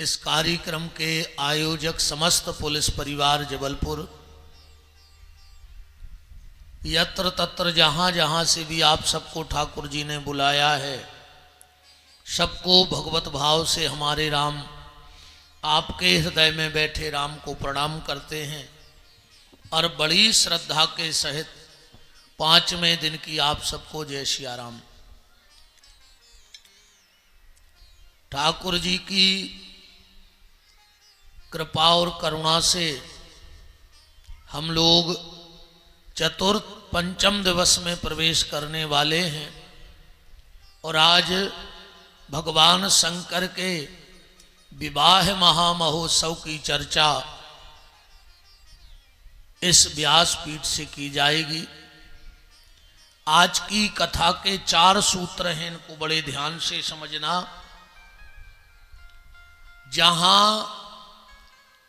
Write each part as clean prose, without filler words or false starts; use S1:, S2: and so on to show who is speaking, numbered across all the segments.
S1: इस कार्यक्रम के आयोजक समस्त पुलिस परिवार जबलपुर, यत्र तत्र जहाँ जहाँ से भी आप सबको ठाकुर जी ने बुलाया है, सबको भगवत भाव से हमारे राम आपके हृदय में बैठे राम को प्रणाम करते हैं और बड़ी श्रद्धा के सहित 5वें दिन की आप सबको जय सिया राम। ठाकुर जी की कृपा और करुणा से हम लोग चतुर्थ पंचम दिवस में प्रवेश करने वाले हैं और आज भगवान शंकर के विवाह महामहोत्सव की चर्चा इस व्यासपीठ से की जाएगी। आज की कथा के 4 सूत्र हैं, इनको बड़े ध्यान से समझना। जहां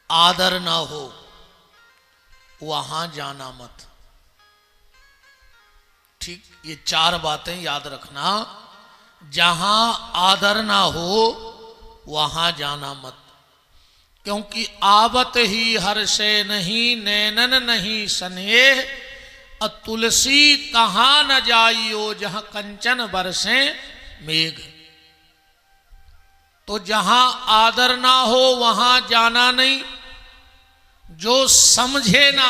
S1: आदर ना हो वहां जाना मत। ठीक, ये 4 बातें याद रखना। जहां आदर ना हो वहां जाना मत, क्योंकि आवत ही हर्षे नहीं, नैनन नहीं स्नेह, तुलसी तहां न जाइयो जहां कंचन बरसे मेघ। तो जहां आदर ना हो वहां जाना नहीं, जो समझे ना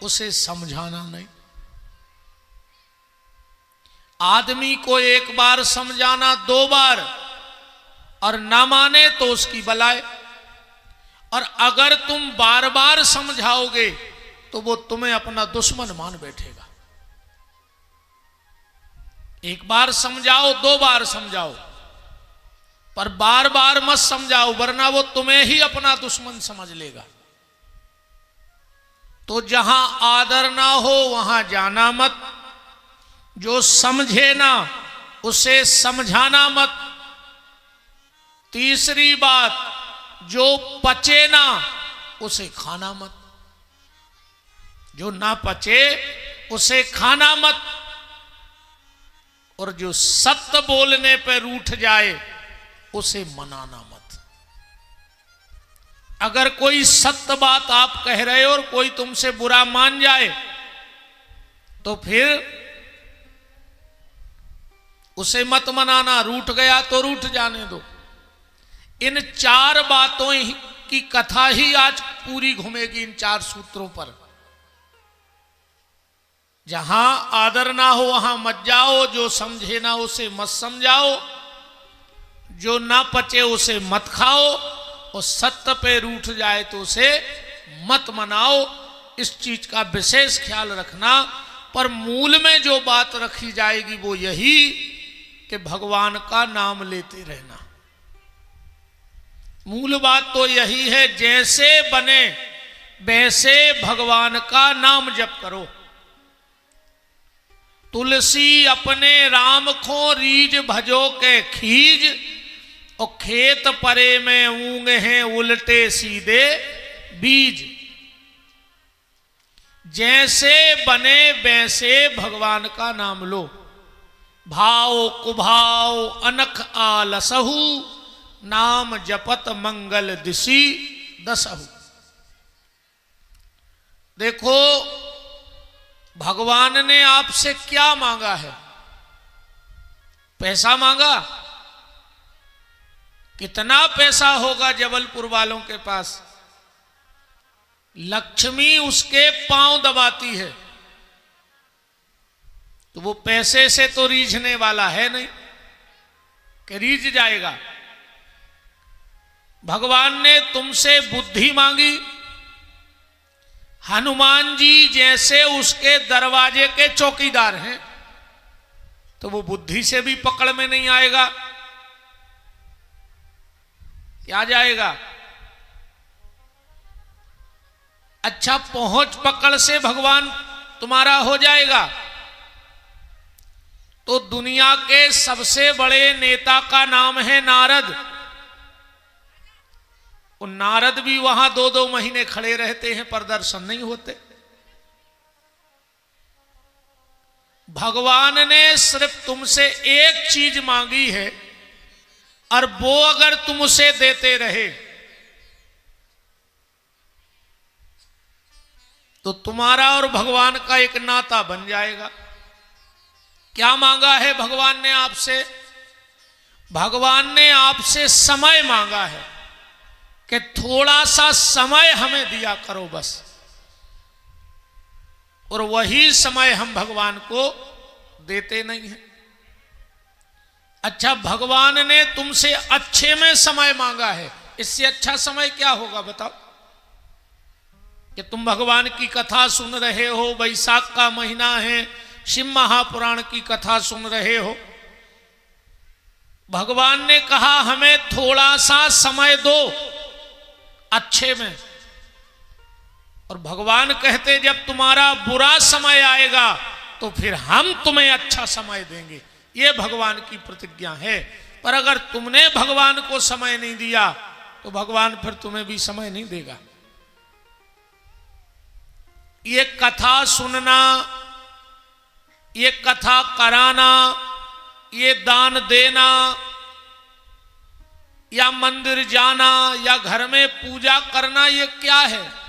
S1: उसे समझाना नहीं। आदमी को एक बार समझाना, 2 बार और ना माने तो उसकी बलाए। और अगर तुम बार बार समझाओगे तो वो तुम्हें अपना दुश्मन मान बैठेगा। एक बार समझाओ, 2 बार समझाओ, पर बार बार मत समझाओ, वरना वो तुम्हें ही अपना दुश्मन समझ लेगा। तो जहां आदर ना हो वहां जाना मत, जो समझे ना उसे समझाना मत। तीसरी बात, जो पचे ना उसे खाना मत। जो ना पचे उसे खाना मत। और जो सत्य बोलने पर रूठ जाए उसे मनाना मत। अगर कोई सत्य बात आप कह रहे हो और कोई तुमसे बुरा मान जाए तो फिर उसे मत मनाना। रूठ गया तो रूठ जाने दो। इन 4 बातों की कथा ही आज पूरी घूमेगी, इन 4 सूत्रों पर। जहां आदर ना हो वहां मत जाओ, जो समझे ना उसे मत समझाओ, जो ना पचे उसे मत खाओ, और सत्य पे रूठ जाए तो उसे मत मनाओ। इस चीज का विशेष ख्याल रखना। पर मूल में जो बात रखी जाएगी वो यही कि भगवान का नाम लेते रहना। मूल बात तो यही है, जैसे बने वैसे भगवान का नाम जप करो। तुलसी अपने राम को रीज भजो के खीज, और खेत परे में ऊंग हैं उल्टे सीधे बीज। जैसे बने वैसे भगवान का नाम लो। भाव कुभाव अनख आलसहु, नाम जपत मंगल दिशि दसहु। देखो भगवान ने आपसे क्या मांगा है? पैसा मांगा? कितना पैसा होगा जबलपुर वालों के पास? लक्ष्मी उसके पांव दबाती है, तो वो पैसे से तो रीझने वाला है नहीं कि रीझ जाएगा। भगवान ने तुमसे बुद्धि मांगी। हनुमान जी जैसे उसके दरवाजे के चौकीदार हैं, तो वो बुद्धि से भी पकड़ में नहीं आएगा। क्या जाएगा? अच्छा, पहुंच पकड़ से भगवान तुम्हारा हो जाएगा तो दुनिया के सबसे बड़े नेता का नाम है नारद। वो नारद भी वहां 2-2 महीने खड़े रहते हैं पर दर्शन नहीं होते। भगवान ने सिर्फ तुमसे एक चीज मांगी है और वो अगर तुम उसे देते रहे तो तुम्हारा और भगवान का एक नाता बन जाएगा। क्या मांगा है भगवान ने आपसे? भगवान ने आपसे समय मांगा है कि थोड़ा सा समय हमें दिया करो बस। और वही समय हम भगवान को देते नहीं हैं। अच्छा, भगवान ने तुमसे अच्छे में समय मांगा है, इससे अच्छा समय क्या होगा बताओ? कि तुम भगवान की कथा सुन रहे हो, वैशाख का महीना है, शिव महापुराण की कथा सुन रहे हो। भगवान ने कहा हमें थोड़ा सा समय दो अच्छे में, और भगवान कहते जब तुम्हारा बुरा समय आएगा तो फिर हम तुम्हें अच्छा समय देंगे। ये भगवान की प्रतिज्ञा है। पर अगर तुमने भगवान को समय नहीं दिया तो भगवान फिर तुम्हें भी समय नहीं देगा। ये कथा सुनना, ये कथा कराना, ये दान देना, या मंदिर जाना, या घर में पूजा करना, ये क्या है?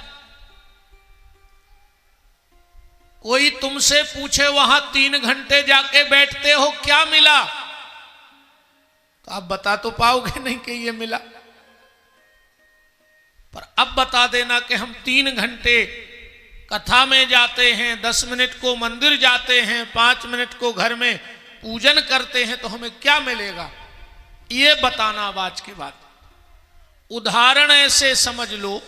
S1: कोई तुमसे पूछे वहां 3 घंटे जाके बैठते हो, क्या मिला? तो आप बता तो पाओगे नहीं कि ये मिला। पर अब बता देना कि हम 3 घंटे कथा में जाते हैं, 10 मिनट को मंदिर जाते हैं, 5 मिनट को घर में पूजन करते हैं, तो हमें क्या मिलेगा? ये बताना अब आज के बाद। उदाहरण ऐसे समझ लो,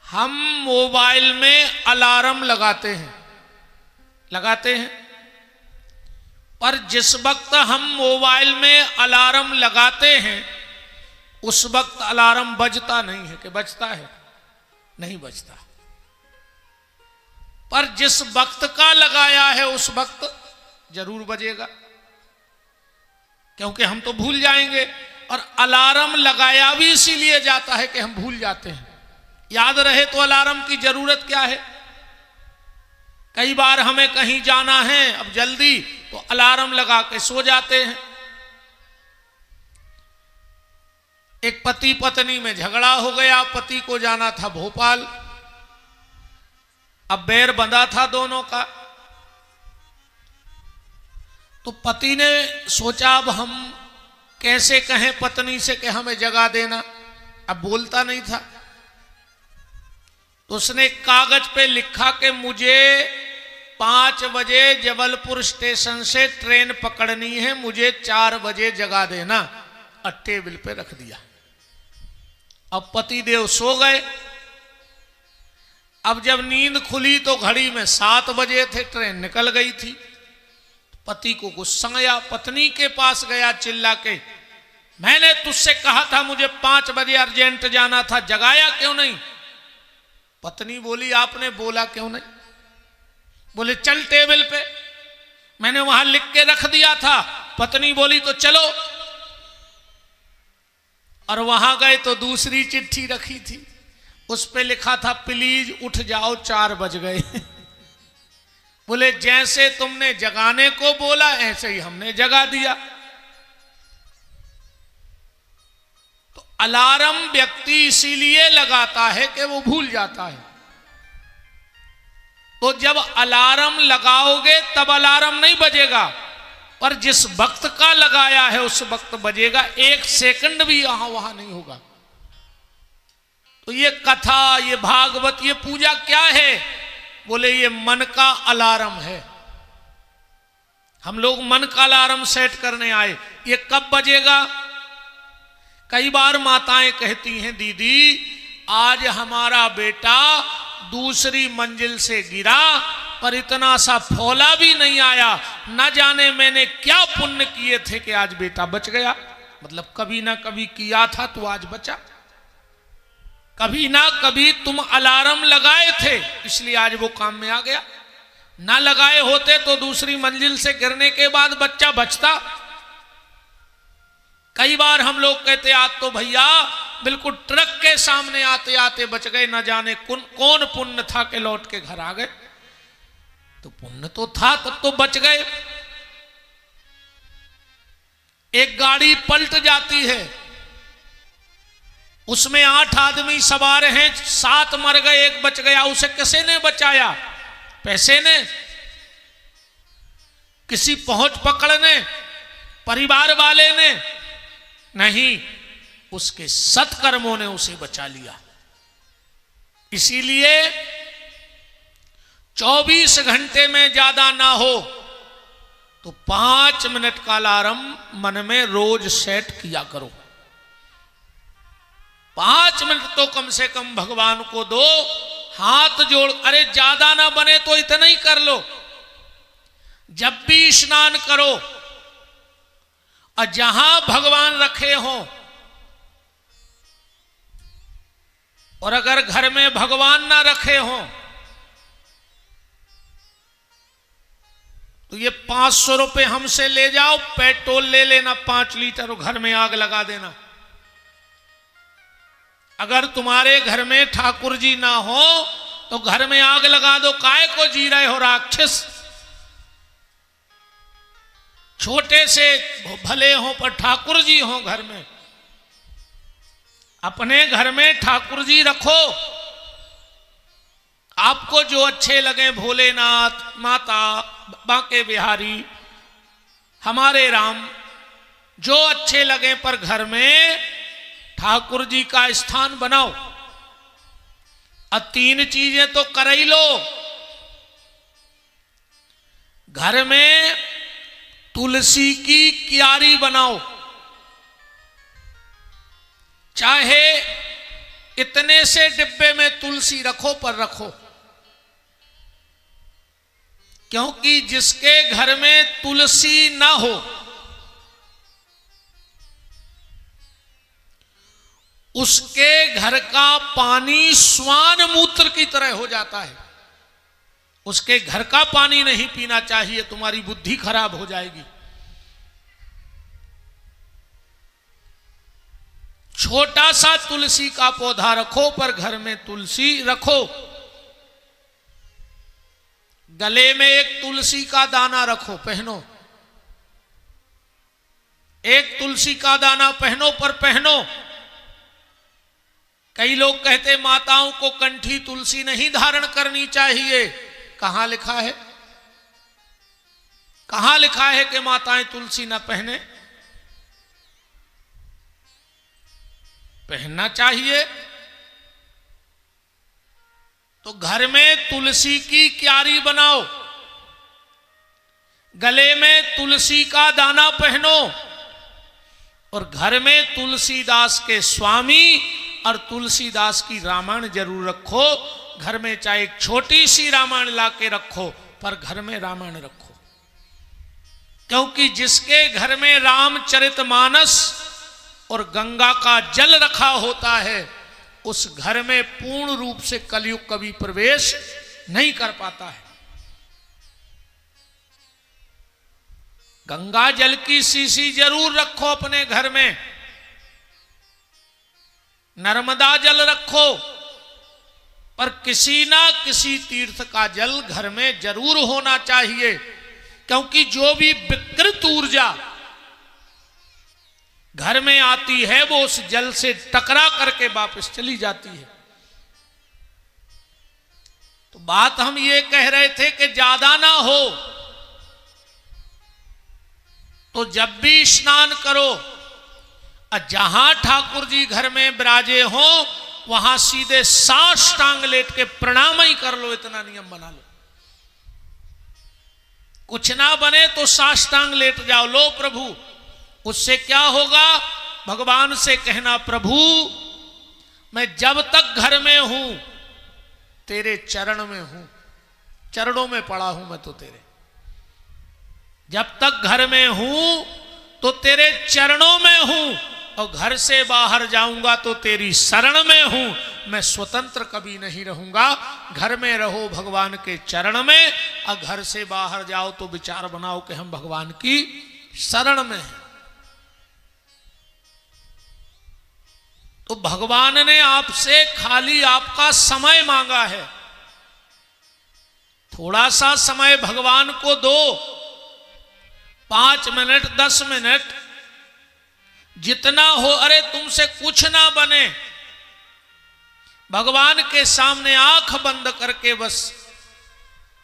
S1: हम मोबाइल में अलार्म लगाते हैं, पर जिस वक्त हम मोबाइल में अलार्म लगाते हैं उस वक्त अलार्म बजता नहीं है। कि बजता है? नहीं बजता। पर जिस वक्त का लगाया है उस वक्त जरूर बजेगा, क्योंकि हम तो भूल जाएंगे। और अलार्म लगाया भी इसीलिए जाता है कि हम भूल जाते हैं। याद रहे तो अलार्म की जरूरत क्या है? कई बार हमें कहीं जाना है अब जल्दी, तो अलार्म लगा के सो जाते हैं। एक पति पत्नी में झगड़ा हो गया, पति को जाना था भोपाल, अब बैर बंधा था दोनों का। तो पति ने सोचा अब हम कैसे कहें पत्नी से कि हमें जगा देना, अब बोलता नहीं था। तो उसने कागज पे लिखा कि मुझे 5 बजे जबलपुर स्टेशन से ट्रेन पकड़नी है, मुझे 4 बजे जगा देना, और टेबल पे रख दिया। अब पतिदेव सो गए। अब जब नींद खुली तो घड़ी में 7 बजे थे, ट्रेन निकल गई थी। पति को गुस्सा आया, पत्नी के पास गया चिल्ला के, मैंने तुझसे कहा था मुझे 5 बजे अर्जेंट जाना था, जगाया क्यों नहीं? पत्नी बोली आपने बोला क्यों नहीं? बोले चल टेबल पे, मैंने वहां लिख के रख दिया था। पत्नी बोली तो चलो, और वहां गए तो दूसरी चिट्ठी रखी थी, उस पे लिखा था प्लीज उठ जाओ 4 बज गए। बोले जैसे तुमने जगाने को बोला ऐसे ही हमने जगा दिया। तो अलार्म व्यक्ति इसीलिए लगाता है कि वो भूल जाता है। तो जब अलार्म लगाओगे तब अलार्म नहीं बजेगा, पर जिस वक्त का लगाया है उस वक्त बजेगा। 1 सेकंड भी यहां वहां नहीं होगा। तो ये कथा, ये भागवत, ये पूजा क्या है? बोले ये मन का अलार्म है। हम लोग मन का अलार्म सेट करने आए, ये कब बजेगा? कई बार माताएं कहती हैं दीदी आज हमारा बेटा दूसरी मंजिल से गिरा पर इतना सा फौला भी नहीं आया, न जाने मैंने क्या पुण्य किए थे कि आज बेटा बच गया। मतलब कभी ना कभी किया था तो आज बचा, कभी ना कभी तुम अलार्म लगाए थे इसलिए आज वो काम में आ गया। ना लगाए होते तो दूसरी मंजिल से गिरने के बाद बच्चा बचता। कई बार हम लोग कहते आज तो भैया बिल्कुल ट्रक के सामने आते आते बच गए, न जाने कौन पुण्य था कि लौट के घर आ गए। तो पुण्य तो था तब तो बच गए। एक गाड़ी पलट जाती है, उसमें 8 आदमी सवार हैं, 7 मर गए, 1 बच गया, उसे किसी ने बचाया? पैसे ने? किसी पहुंच पकड़ ने? परिवार वाले ने? नहीं, उसके सत्कर्मों ने उसे बचा लिया। इसीलिए 24 घंटे में ज्यादा ना हो तो 5 मिनट का अलार्म मन में रोज सेट किया करो। 5 मिनट तो कम से कम भगवान को दो, हाथ जोड़। अरे ज्यादा ना बने तो इतना ही कर लो। जब भी स्नान करो और जहां भगवान रखे हो, और अगर घर में भगवान ना रखे हो तो ये 500 रुपए हमसे ले जाओ, पेट्रोल ले लेना 5 लीटर और घर में आग लगा देना। अगर तुम्हारे घर में ठाकुर जी ना हो तो घर में आग लगा दो। काय को जी रहे हो राक्षस? छोटे से भले हो पर ठाकुर जी हो घर में। अपने घर में ठाकुर जी रखो। आपको जो अच्छे लगे, भोलेनाथ, माता, बांके बिहारी, हमारे राम, जो अच्छे लगे, पर घर में ठाकुर जी का स्थान बनाओ। अब 3 चीजें तो कर ही लो। घर में तुलसी की क्यारी बनाओ। चाहे इतने से डिब्बे में तुलसी रखो, पर रखो, क्योंकि जिसके घर में तुलसी ना हो उसके घर का पानी स्वान मूत्र की तरह हो जाता है। उसके घर का पानी नहीं पीना चाहिए, तुम्हारी बुद्धि खराब हो जाएगी। छोटा सा तुलसी का पौधा रखो, पर घर में तुलसी रखो। गले में एक तुलसी का दाना रखो, पहनो। एक तुलसी का दाना पहनो, पर पहनो। कई लोग कहते माताओं को कंठी तुलसी नहीं धारण करनी चाहिए। कहां लिखा है? कहां लिखा है कि माताएं तुलसी ना पहने? पहनना चाहिए। तो घर में तुलसी की क्यारी बनाओ, गले में तुलसी का दाना पहनो, और घर में तुलसीदास के स्वामी और तुलसीदास की रामायण जरूर रखो। घर में चाहे एक छोटी सी रामायण लाके रखो, पर घर में रामायण रखो। क्योंकि जिसके घर में रामचरितमानस और गंगा का जल रखा होता है, उस घर में पूर्ण रूप से कलयुग कभी प्रवेश नहीं कर पाता है। गंगा जल की शीशी जरूर रखो अपने घर में। नर्मदा जल रखो, पर किसी ना किसी तीर्थ का जल घर में जरूर होना चाहिए। क्योंकि जो भी विकृत ऊर्जा घर में आती है, वो उस जल से टकरा करके वापस चली जाती है। तो बात हम ये कह रहे थे कि ज्यादा ना हो तो जब भी स्नान करो, जहां ठाकुर जी घर में विराजे हो वहां सीधे साष्टांग लेट के प्रणाम ही कर लो। इतना नियम बना लो। कुछ ना बने तो साष्टांग लेट जाओ। लो प्रभु, उससे क्या होगा? भगवान से कहना, प्रभु मैं जब तक घर में हूं तेरे चरण में हूं, चरणों में पड़ा हूं मैं तो तेरे। जब तक घर में हूं तो तेरे चरणों में हूं, और घर से बाहर जाऊंगा तो तेरी शरण में हूं। मैं स्वतंत्र कभी नहीं रहूंगा। घर में रहो भगवान के चरण में, और घर से बाहर जाओ तो विचार बनाओ कि हम भगवान की शरण में हैं। तो भगवान ने आपसे खाली आपका समय मांगा है। थोड़ा सा समय भगवान को दो, 5 मिनट, 10 मिनट, जितना हो, अरे तुमसे कुछ ना बने, भगवान के सामने आंख बंद करके बस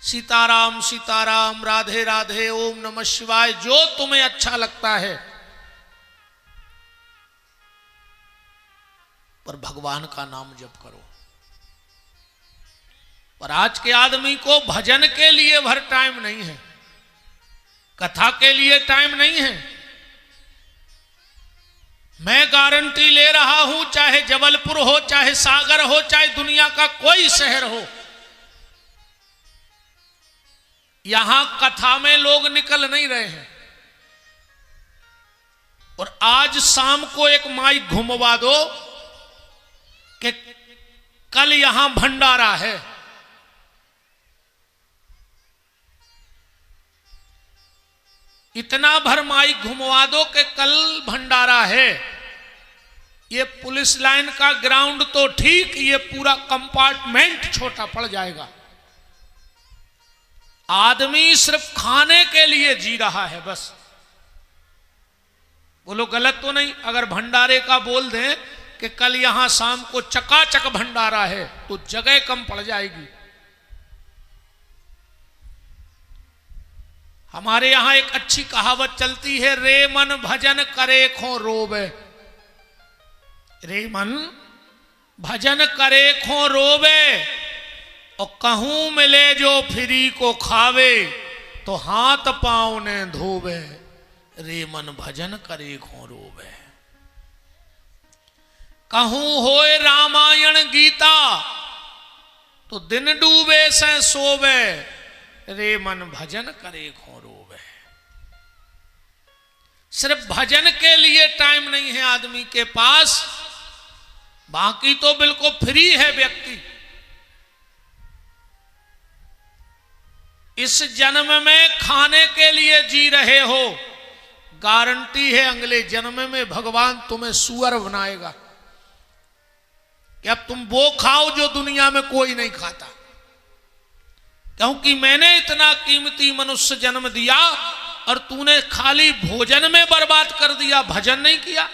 S1: सीताराम सीताराम, राधे राधे, ओम नमः शिवाय, जो तुम्हें अच्छा लगता है, पर भगवान का नाम जप करो। पर आज के आदमी को भजन के लिए भर टाइम नहीं है, कथा के लिए टाइम नहीं है। मैं गारंटी ले रहा हूं, चाहे जबलपुर हो, चाहे सागर हो, चाहे दुनिया का कोई शहर हो, यहां कथा में लोग निकल नहीं रहे हैं। और आज शाम को एक माइक घुमवा दो कि कल यहां भंडारा है, इतना भर माइक घुमवा दो कि कल भंडारा है। ये पुलिस लाइन का ग्राउंड तो ठीक, ये पूरा कंपार्टमेंट छोटा पड़ जाएगा। आदमी सिर्फ खाने के लिए जी रहा है बस। बोलो गलत तो नहीं? अगर भंडारे का बोल दें कि कल यहां शाम को चकाचक भंडारा है, तो जगह कम पड़ जाएगी। हमारे यहां एक अच्छी कहावत चलती है, रे मन भजन करे खो रोवे। रे मन भजन करे खो रोवे, और कहूं मिले जो फ्री को खावे, तो हाथ पांव ने धोवे। रे मन भजन करे खो रोवे। कहूं होए रामायण गीता, तो दिन डूबे से सोवे। रे मन भजन करे खो रोवे। सिर्फ भजन के लिए टाइम नहीं है आदमी के पास, बाकी तो बिल्कुल फ्री है व्यक्ति। इस जन्म में खाने के लिए जी रहे हो, गारंटी है अगले जन्म में भगवान तुम्हें सुअर बनाएगा कि अब तुम वो खाओ जो दुनिया में कोई नहीं खाता। क्योंकि मैंने इतना कीमती मनुष्य जन्म दिया और तूने खाली भोजन में बर्बाद कर दिया, भजन नहीं किया।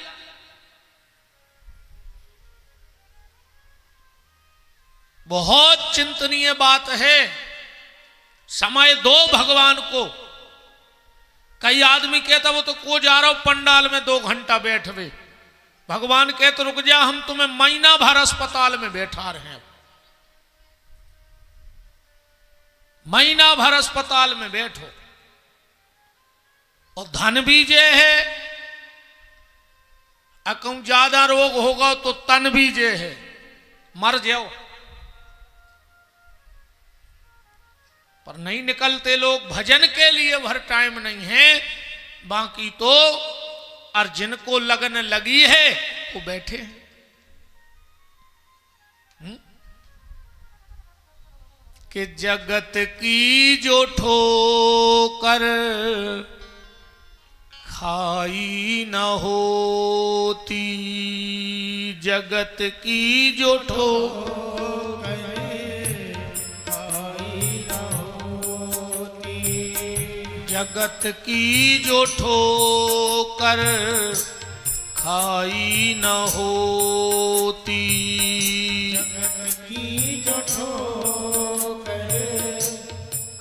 S1: बहुत चिंतनीय बात है। समय दो भगवान को। कई आदमी कहता वो तो को जा रहा हूं पंडाल में 2 घंटा बैठवे। भगवान कहते रुक जा, हम तुम्हें महीना भर अस्पताल में बैठा रहे हैं। महीना भर अस्पताल में बैठो, और धन भी जे है, अकम ज्यादा रोग होगा तो तन भी जे है, मर जाओ। पर नहीं निकलते लोग, भजन के लिए भर टाइम नहीं है। बाकी तो और जिनको लगन लगी है वो बैठे हैं। कि जगत की जो ठोकर खाई न होती, जगत की जो ठोकर खाई न होती, जगत की जो ठोकर खाई न होती, जगत की जो ठोकर खाई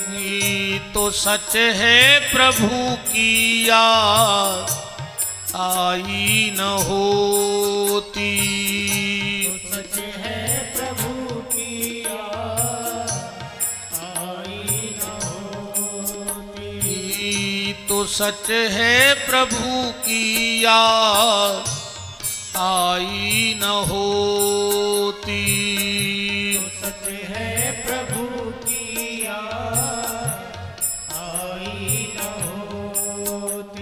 S1: न होती। तो सच है प्रभु की याद आई न होती, तो सच है प्रभु की याद आई न होती, तो सच है प्रभु की याद आई न होती, तो सच है प्रभु की याद आई न होती।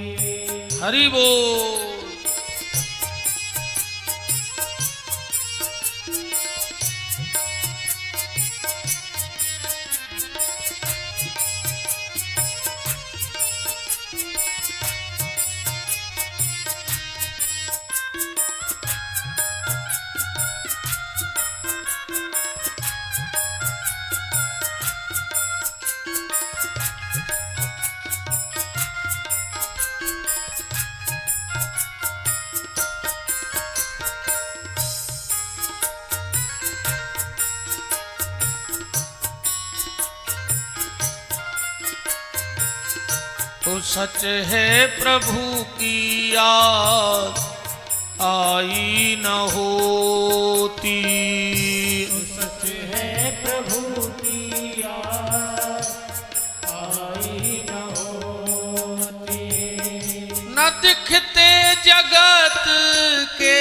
S1: हरि बोल। सच है प्रभु की याद आई न होती।
S2: सच है प्रभु की याद आई न होती।
S1: न दिखते जगत के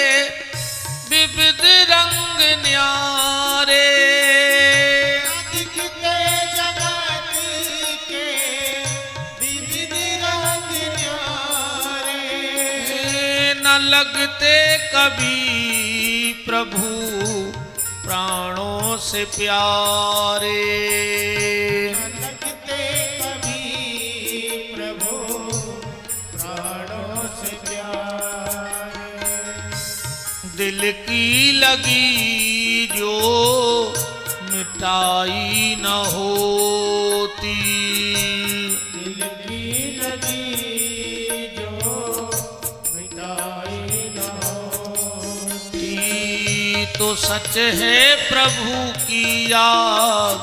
S1: विविध रंग न्यारे,
S2: दिखते जगत के विविध रंग न्यारे।
S1: न लगते कभी प्रभु प्राणों से प्यारे।
S2: लगते कभी प्रभु प्राणों से प्यारे।
S1: दिल की लगी जो मिटाई न होती।
S2: दिल की लगी जो मिटाई न होती।
S1: तो सच है प्रभु की याद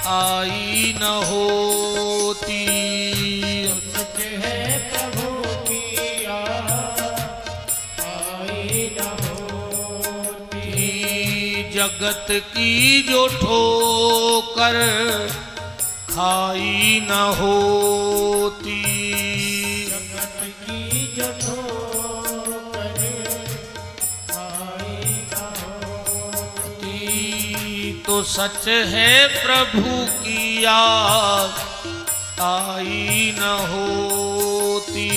S1: आई न होती।
S2: सच है प्रभु की याद आई न होती।
S1: जगत की जो ठोकर खाई न होती।
S2: जगत की जो ठोकर खाई न होती।
S1: तो सच है प्रभु की याद आई न होती।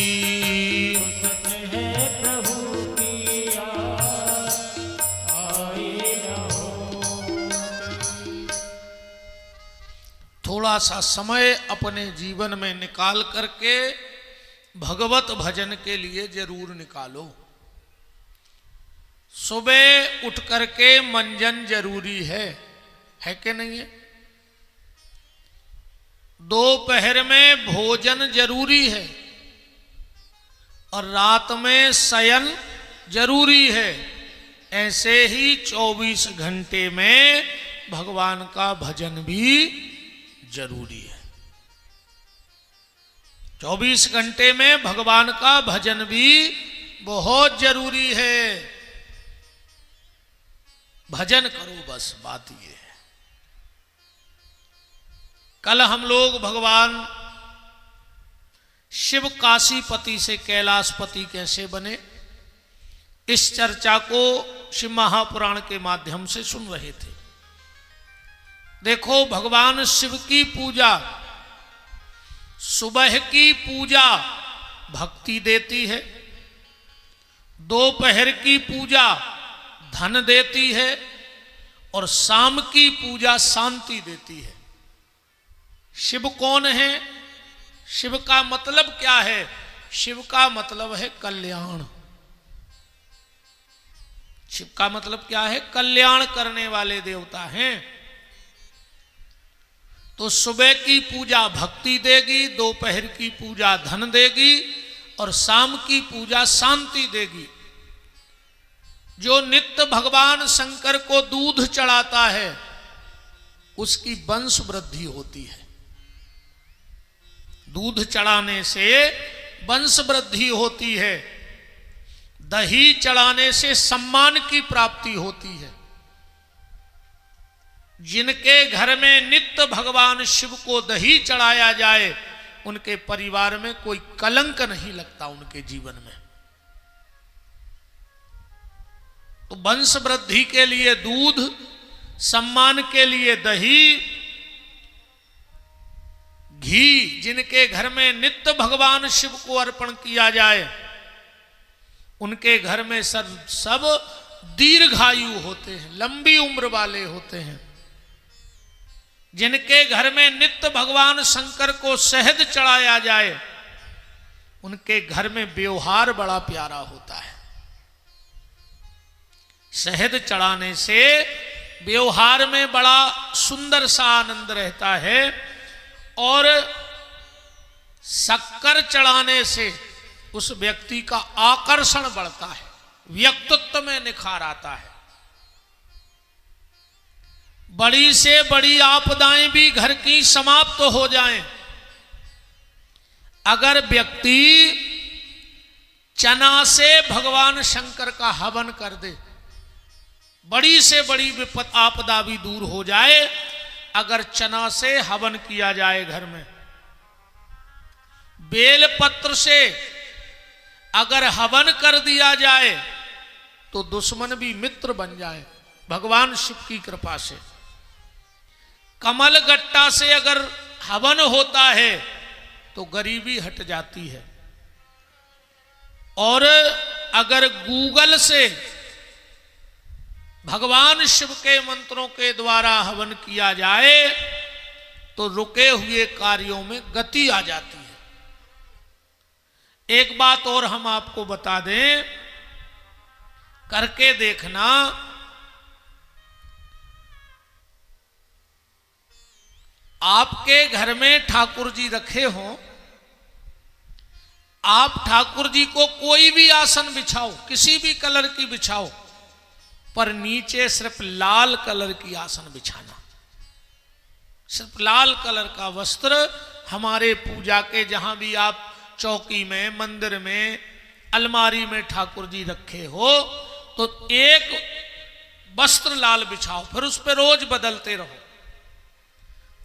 S2: सच है प्रभु की याद आई न होती।
S1: थोड़ा सा समय अपने जीवन में निकाल करके भगवत भजन के लिए जरूर निकालो। सुबह उठ करके मंजन जरूरी है कि नहीं है? दोपहर में भोजन जरूरी है और रात में शयन जरूरी है। ऐसे ही 24 घंटे में भगवान का भजन भी जरूरी है। 24 घंटे में भगवान का भजन भी बहुत जरूरी है। भजन करो, बस बात ये है। कल हम लोग भगवान शिव काशीपति से कैलाशपति कैसे बने, इस चर्चा को शिव महापुराण के माध्यम से सुन रहे थे। देखो, भगवान शिव की पूजा, सुबह की पूजा भक्ति देती है, दोपहर की पूजा धन देती है और शाम की पूजा शांति देती है। शिव कौन है? शिव का मतलब क्या है? शिव का मतलब है कल्याण। शिव का मतलब क्या है? कल्याण करने वाले देवता हैं। तो सुबह की पूजा भक्ति देगी, दोपहर की पूजा धन देगी और शाम की पूजा शांति देगी। जो नित्य भगवान शंकर को दूध चढ़ाता है उसकी वंश वृद्धि होती है। दूध चढ़ाने से वंश वृद्धि होती है, दही चढ़ाने से सम्मान की प्राप्ति होती है। जिनके घर में नित्य भगवान शिव को दही चढ़ाया जाए उनके परिवार में कोई कलंक नहीं लगता उनके जीवन में। तो वंश वृद्धि के लिए दूध, सम्मान के लिए दही, घी, जिनके घर में नित्य भगवान शिव को अर्पण किया जाए उनके घर में सब दीर्घायु होते हैं, लंबी उम्र वाले होते हैं। जिनके घर में नित्य भगवान शंकर को शहद चढ़ाया जाए उनके घर में व्यवहार बड़ा प्यारा होता है। शहद चढ़ाने से व्यवहार में बड़ा सुंदर सा आनंद रहता है और शक्कर चढ़ाने से उस व्यक्ति का आकर्षण बढ़ता है, व्यक्तित्व में निखार आता है। बड़ी से बड़ी आपदाएं भी घर की समाप्त हो जाएं, अगर व्यक्ति चना से भगवान शंकर का हवन कर दे, बड़ी से बड़ी विपद आपदा भी दूर हो जाए। अगर चना से हवन किया जाए घर में, बेल पत्र से अगर हवन कर दिया जाए तो दुश्मन भी मित्र बन जाए भगवान शिव की कृपा से। कमल गट्टा से अगर हवन होता है तो गरीबी हट जाती है। और अगर गूगल से भगवान शिव के मंत्रों के द्वारा हवन किया जाए तो रुके हुए कार्यों में गति आ जाती है। एक बात और हम आपको बता दें, करके देखना, आपके घर में ठाकुर जी रखे हों, आप ठाकुर जी को कोई भी आसन बिछाओ, किसी भी कलर की बिछाओ, पर नीचे सिर्फ लाल कलर की आसन बिछाना। सिर्फ लाल कलर का वस्त्र हमारे पूजा के जहां भी आप चौकी में, मंदिर में, अलमारी में ठाकुर जी रखे हो तो एक वस्त्र लाल बिछाओ, फिर उस पर रोज बदलते रहो।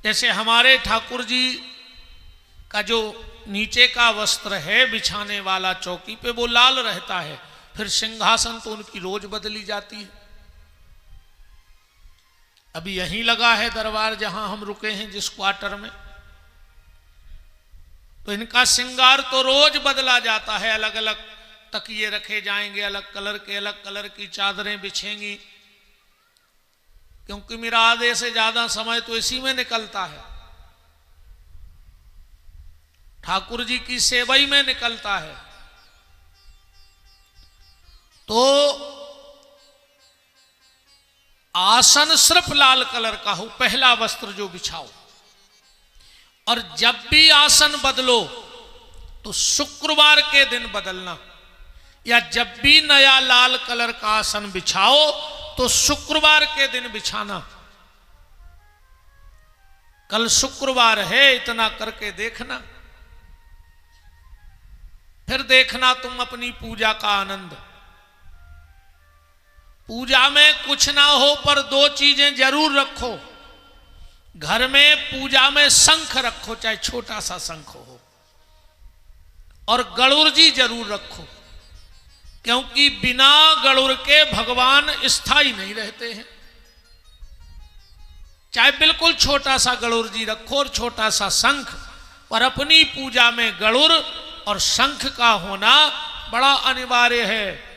S1: जैसे हमारे ठाकुर जी का जो नीचे का वस्त्र है बिछाने वाला चौकी पे, वो लाल रहता है, फिर सिंहासन तो उनकी रोज बदली जाती है। अभी यहीं लगा है दरबार जहां हम रुके हैं, जिस क्वार्टर में, तो इनका श्रृंगार तो रोज बदला जाता है। अलग अलग तकिए रखे जाएंगे, अलग कलर की चादरें बिछेंगी, क्योंकि मेरा आधे से ज्यादा समय तो इसी में निकलता है, ठाकुर जी की सेवई में निकलता है। तो आसन सिर्फ लाल कलर का हो, पहला वस्त्र जो बिछाओ। और जब भी आसन बदलो तो शुक्रवार के दिन बदलना, या जब भी नया लाल कलर का आसन बिछाओ तो शुक्रवार के दिन बिछाना। कल शुक्रवार है, इतना करके देखना, फिर देखना तुम अपनी पूजा का आनंद। पूजा में कुछ ना हो पर दो चीजें जरूर रखो। घर में पूजा में शंख रखो, चाहे छोटा सा शंख हो, और गणुर जी जरूर रखो, क्योंकि बिना गणुर के भगवान स्थायी नहीं रहते हैं। चाहे बिल्कुल छोटा सा गणुर जी रखो और छोटा सा शंख, पर अपनी पूजा में गणुर और शंख का होना बड़ा अनिवार्य है।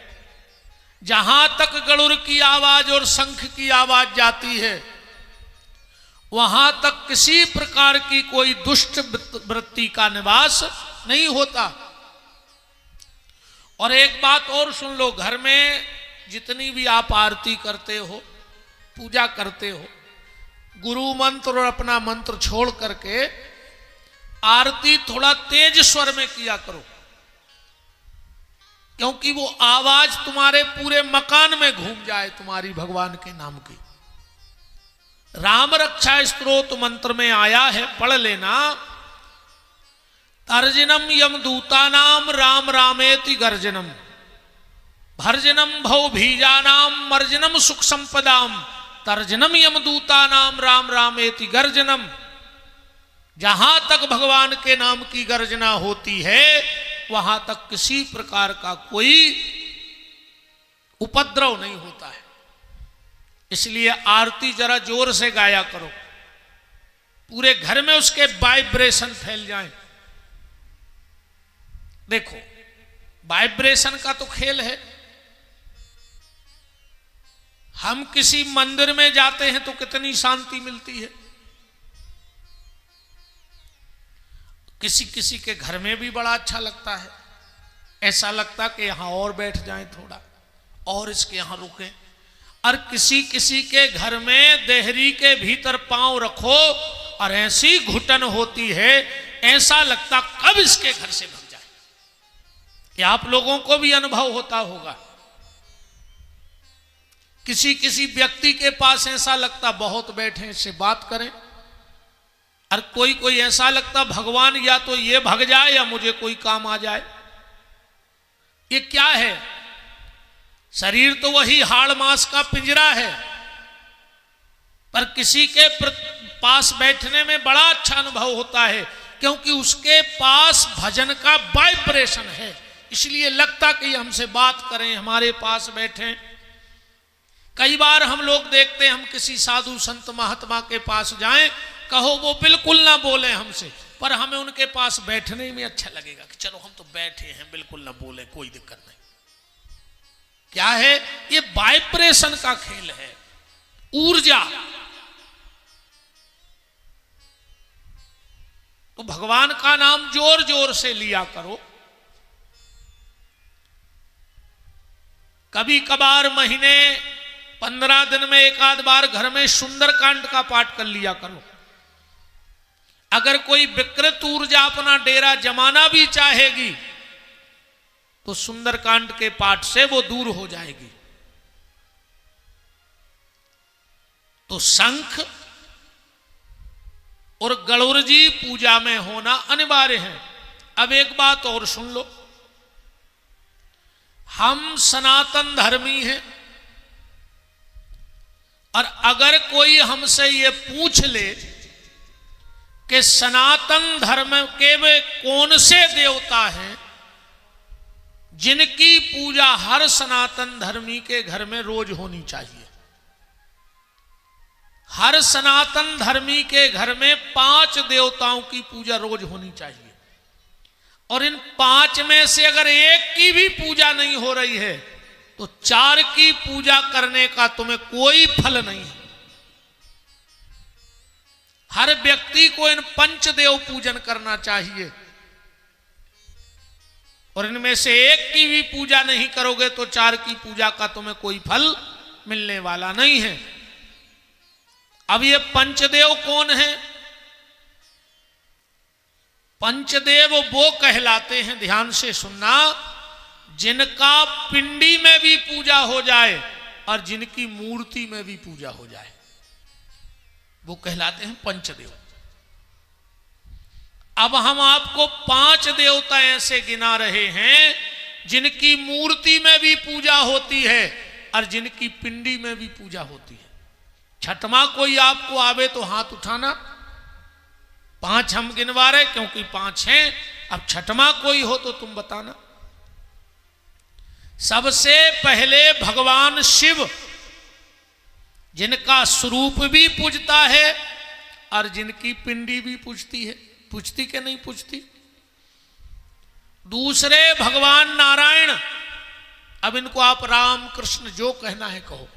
S1: जहां तक गणुर की आवाज और शंख की आवाज जाती है, वहां तक किसी प्रकार की कोई दुष्ट वृत्ति का निवास नहीं होता। और एक बात और सुन लो, घर में जितनी भी आप आरती करते हो, पूजा करते हो, गुरु मंत्र और अपना मंत्र छोड़ करके आरती थोड़ा तेज स्वर में किया करो, क्योंकि वो आवाज तुम्हारे पूरे मकान में घूम जाए तुम्हारी भगवान के नाम की। राम रक्षा स्तोत्र मंत्र में आया है, पढ़ लेना। तर्जनम यमदूतानाम राम रामेति गर्जनम, भर्जनम भव भीजानाम मर्जनम सुख संपदाम, तर्जनम यमदूतानाम राम रामेति गर्जनम। जहां तक भगवान के नाम की गर्जना होती है, वहां तक किसी प्रकार का कोई उपद्रव नहीं होता है। इसलिए आरती जरा जोर से गाया करो, पूरे घर में उसके वाइब्रेशन फैल जाएं। देखो, वाइब्रेशन का तो खेल है। हम किसी मंदिर में जाते हैं तो कितनी शांति मिलती है, किसी किसी के घर में भी बड़ा अच्छा लगता है। ऐसा लगता कि यहां और बैठ जाएं, थोड़ा और इसके यहां रुकें। और किसी किसी के घर में देहरी के भीतर पांव रखो और ऐसी घुटन होती है, ऐसा लगता कब इसके घर से भाग जाए। ये आप लोगों को भी अनुभव होता होगा। किसी किसी व्यक्ति के पास ऐसा लगता बहुत बैठे, इससे बात करें, और कोई कोई ऐसा लगता भगवान या तो ये भग जाए या मुझे कोई काम आ जाए। ये क्या है? शरीर तो वही हाड़ मांस का पिंजरा है, पर किसी के पास बैठने में बड़ा अच्छा अनुभव होता है, क्योंकि उसके पास भजन का वाइब्रेशन है, इसलिए लगता कि हमसे बात करें, हमारे पास बैठें। कई बार हम लोग देखते हैं, हम किसी साधु संत महात्मा के पास जाएं, कहो वो बिल्कुल ना बोले हमसे, पर हमें उनके पास बैठने में अच्छा लगेगा कि चलो हम तो बैठे हैं, बिल्कुल ना बोले, कोई दिक्कत नहीं। क्या है? ये वाइब्रेशन का खेल है, ऊर्जा। तो भगवान का नाम जोर जोर से लिया करो। कभी कभार महीने 15 दिन में एक आध बार घर में सुंदरकांड का पाठ कर लिया करो। अगर कोई विकृत ऊर्जा अपना डेरा जमाना भी चाहेगी तो सुंदरकांड के पाठ से वो दूर हो जाएगी। तो शंख और गणुर जी पूजा में होना अनिवार्य है। अब एक बात और सुन लो, हम सनातन धर्मी हैं, और अगर कोई हमसे ये पूछ ले कि सनातन धर्म के वे कौन से देवता हैं जिनकी पूजा हर सनातन धर्मी के घर में रोज होनी चाहिए, हर सनातन धर्मी के घर में 5 देवताओं की पूजा रोज होनी चाहिए, और इन 5 में से अगर एक की भी पूजा नहीं हो रही है तो 4 की पूजा करने का तुम्हें कोई फल नहीं है। हर व्यक्ति को इन पंचदेव पूजन करना चाहिए, और इनमें से एक की भी पूजा नहीं करोगे तो 4 की पूजा का तुम्हें कोई फल मिलने वाला नहीं है। अब ये पंचदेव कौन है? पंचदेव वो कहलाते हैं, ध्यान से सुनना, जिनका पिंडी में भी पूजा हो जाए और जिनकी मूर्ति में भी पूजा हो जाए, वो कहलाते हैं पंचदेव। अब हम आपको 5 देवता ऐसे गिना रहे हैं जिनकी मूर्ति में भी पूजा होती है और जिनकी पिंडी में भी पूजा होती है। छठवां कोई आपको आवे तो हाथ उठाना। 5 हम गिनवा रहे क्योंकि 5 हैं, अब छठवां कोई हो तो तुम बताना। सबसे पहले भगवान शिव, जिनका स्वरूप भी पूजता है और जिनकी पिंडी भी पूजती है। पूजती के नहीं पूजती? दूसरे भगवान नारायण, अब इनको आप राम कृष्ण जो कहना है कहो,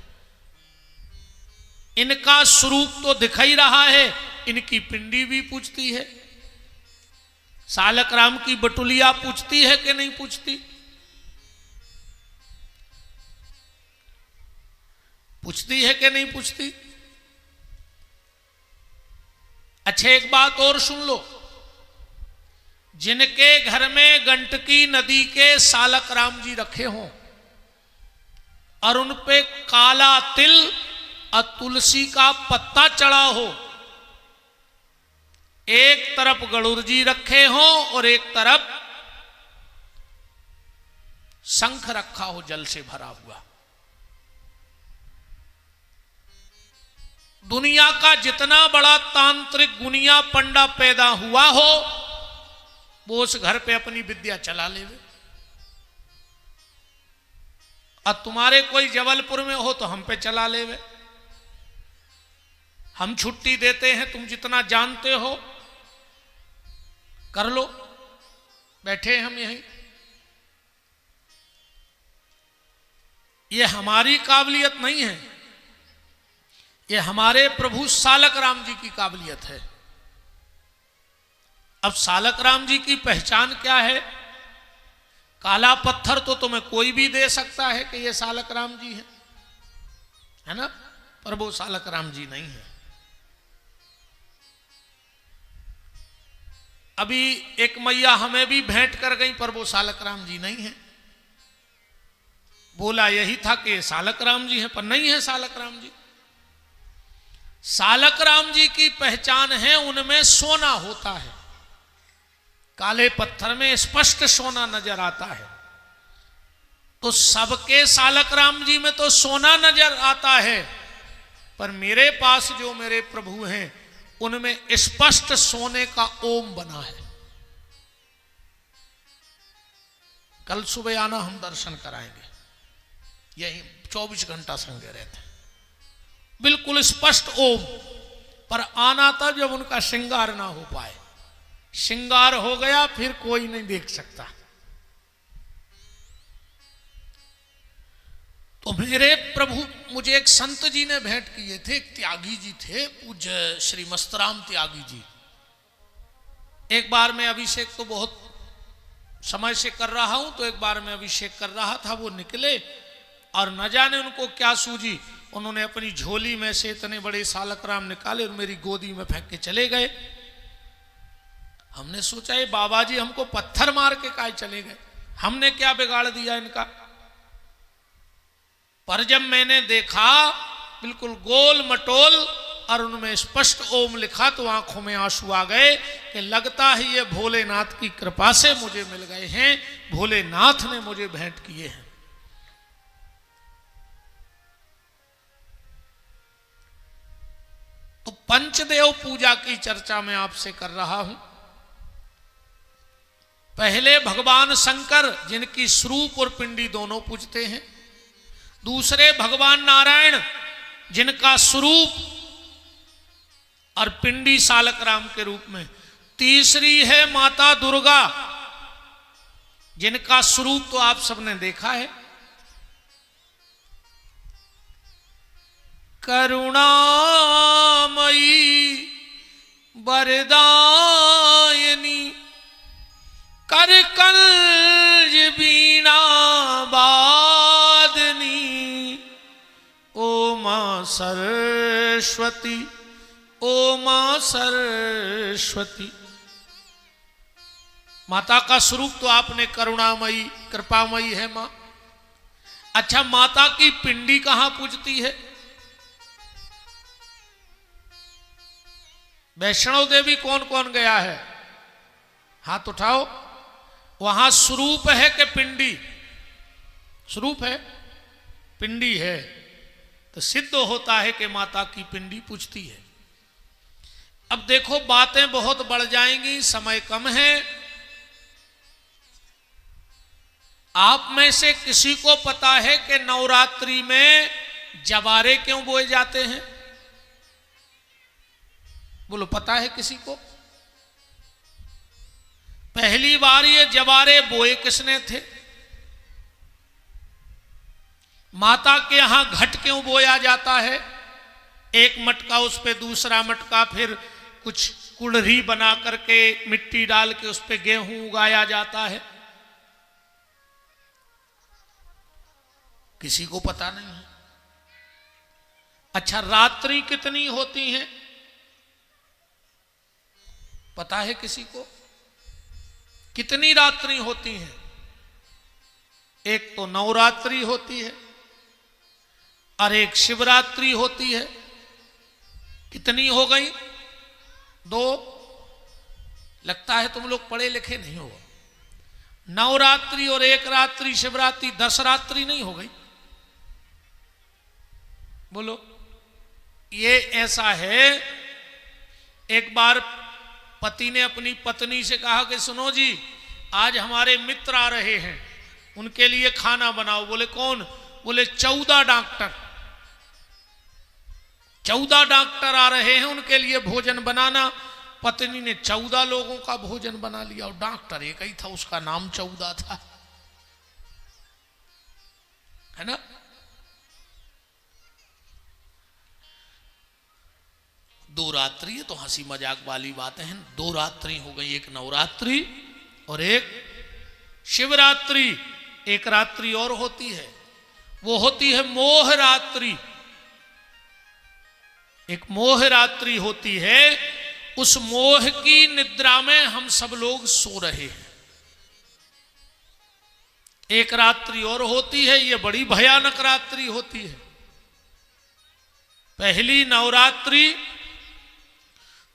S1: इनका स्वरूप तो दिख ही रहा है, इनकी पिंडी भी पूजती है। सालक राम की बटुलिया पूजती है कि नहीं पूजती? पूछती है कि नहीं पूछती? अच्छा एक बात और सुन लो, जिनके घर में गंडकी नदी के सालक राम जी रखे हों और उन पे काला तिल और तुलसी का पत्ता चढ़ा हो, एक तरफ गणुर जी रखे हों और एक तरफ शंख रखा हो जल से भरा हुआ, दुनिया का जितना बड़ा तांत्रिक गुनिया पंडा पैदा हुआ हो वो उस घर पे अपनी विद्या चला लेवे। और तुम्हारे कोई जबलपुर में हो तो हम पे चला लेवे। हम छुट्टी देते हैं, तुम जितना जानते हो कर लो, बैठे हम यहीं। ये हमारी काबिलियत नहीं है, ये हमारे प्रभु सालक राम जी की काबिलियत है। अब सालक राम जी की पहचान क्या है? काला पत्थर तो तुम्हें कोई भी दे सकता है कि ये सालक राम जी है ना, पर वो सालक राम जी नहीं है। अभी एक मैया हमें भी भेंट कर गई, पर वो सालक राम जी नहीं है। बोला यही था कि सालक राम जी हैं, पर नहीं है सालक राम जी। सालक राम जी की पहचान है, उनमें सोना होता है, काले पत्थर में स्पष्ट सोना नजर आता है। तो सबके सालक राम जी में तो सोना नजर आता है, पर मेरे पास जो मेरे प्रभु हैं उनमें स्पष्ट सोने का ओम बना है। कल सुबह आना, हम दर्शन कराएंगे, यही 24 घंटा संगे रहते हैं, बिल्कुल स्पष्ट ओम। पर आना तब जब उनका श्रृंगार ना हो पाए, श्रृंगार हो गया फिर कोई नहीं देख सकता। तो मेरे प्रभु, मुझे एक संत जी ने भेंट किए थे, एक त्यागी जी थे, पूज्य श्री मस्तराम त्यागी जी। एक बार मैं अभिषेक तो बहुत समय से कर रहा हूं, तो एक बार मैं अभिषेक कर रहा था, वो निकले और न जाने उनको क्या सूझी, उन्होंने अपनी झोली में से इतने बड़े सालक राम निकाले और मेरी गोदी में फेंक के चले गए। हमने सोचा ये बाबा जी हमको पत्थर मार के काहे चले गए, हमने क्या बिगाड़ दिया इनका। पर जब मैंने देखा बिल्कुल गोल मटोल और उनमें स्पष्ट ओम लिखा, तो आंखों में आंसू आ गए कि लगता है ये भोलेनाथ की कृपा से मुझे मिल गए हैं, भोलेनाथ ने मुझे भेंट किए हैं। तो पंचदेव पूजा की चर्चा मैं आपसे कर रहा हूं। पहले भगवान शंकर, जिनकी स्वरूप और पिंडी दोनों पूजते हैं। दूसरे भगवान नारायण, जिनका स्वरूप और पिंडी सालक राम के रूप में। तीसरी है माता दुर्गा, जिनका स्वरूप तो आप सबने देखा है, करुणामयी वरदायिनी कर कलज बीना बादनी ओ मां सरस्वती, ओ मां सरस्वती। माता का स्वरूप तो आपने करुणामयी कृपामयी है मां। अच्छा, माता की पिंडी कहां पूजती है? वैष्णव देवी कौन कौन गया है? हाथ उठाओ। वहां स्वरूप है कि पिंडी? स्वरूप है, पिंडी है, तो सिद्ध होता है कि माता की पिंडी पूजती है। अब देखो, बातें बहुत बढ़ जाएंगी, समय कम है। आप में से किसी को पता है कि नवरात्रि में जवारे क्यों बोए जाते हैं? बोलो, पता है किसी को? पहली बार ये जवारे बोए किसने थे? माता के यहां घट क्यों बोया जाता है? एक मटका, उस पे दूसरा मटका, फिर कुछ कुड़री बना करके मिट्टी डाल के उस पे गेहूं उगाया जाता है। किसी को पता नहीं है। अच्छा, रात्रि कितनी होती हैं? पता है किसी को? कितनी रात्रि होती हैं? एक तो नवरात्रि होती है और एक शिवरात्रि होती है। कितनी हो गई? 2। लगता है तुम लोग पढ़े लिखे नहीं हो। नवरात्रि और एक रात्रि शिवरात्रि, 10 रात्रि नहीं हो गई? बोलो। ये ऐसा है, एक बार पति ने अपनी पत्नी से कहा कि सुनो जी, आज हमारे मित्र आ रहे हैं, उनके लिए खाना बनाओ। बोले कौन? बोले 14 डॉक्टर। 14 डॉक्टर आ रहे हैं, उनके लिए भोजन बनाना। पत्नी ने 14 लोगों का भोजन बना लिया और डॉक्टर एक ही था, उसका नाम 14 था, है ना? दो रात्रि है तो हंसी मजाक वाली बातें हैं। 2 रात्रि हो गई, एक नवरात्रि और एक शिवरात्रि। एक रात्रि और होती है, वो होती है मोह रात्रि। एक मोह रात्रि होती है, उस मोह की निद्रा में हम सब लोग सो रहे हैं। एक रात्रि और होती है, ये बड़ी भयानक रात्रि होती है। पहली नवरात्रि,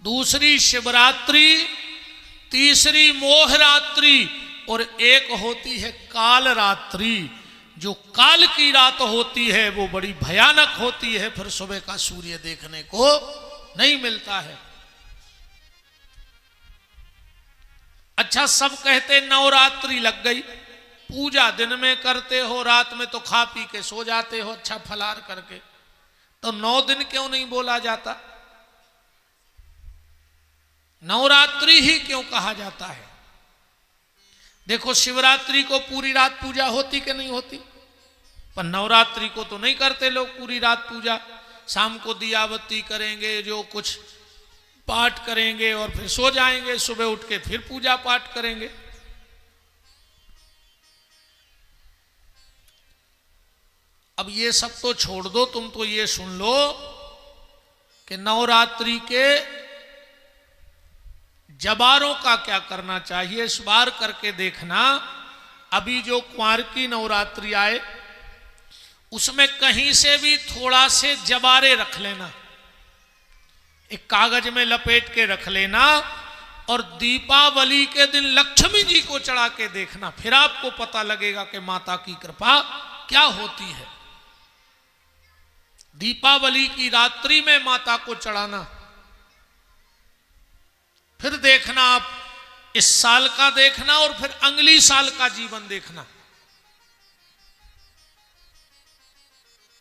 S1: दूसरी शिवरात्रि, तीसरी मोहरात्रि और एक होती है काल रात्रि। जो काल की रात होती है वो बड़ी भयानक होती है, फिर सुबह का सूर्य देखने को नहीं मिलता है। अच्छा, सब कहते नवरात्रि लग गई, पूजा दिन में करते हो, रात में तो खा पी के सो जाते हो अच्छा फलार करके, तो 9 दिन क्यों नहीं बोला जाता? नवरात्रि ही क्यों कहा जाता है? देखो, शिवरात्रि को पूरी रात पूजा होती कि नहीं होती, पर नवरात्रि को तो नहीं करते लोग पूरी रात पूजा। शाम को दिया बत्ती करेंगे, जो कुछ पाठ करेंगे और फिर सो जाएंगे, सुबह उठ के फिर पूजा पाठ करेंगे। अब ये सब तो छोड़ दो, तुम तो ये सुन लो कि नवरात्रि के जबारों का क्या करना चाहिए। इस बार करके देखना, अभी जो कुंवार की नवरात्रि आए उसमें कहीं से भी थोड़ा से जबारे रख लेना, एक कागज में लपेट के रख लेना, और दीपावली के दिन लक्ष्मी जी को चढ़ा के देखना, फिर आपको पता लगेगा कि माता की कृपा क्या होती है। दीपावली की रात्रि में माता को चढ़ाना, फिर देखना आप, इस साल का देखना और फिर अगली साल का जीवन देखना।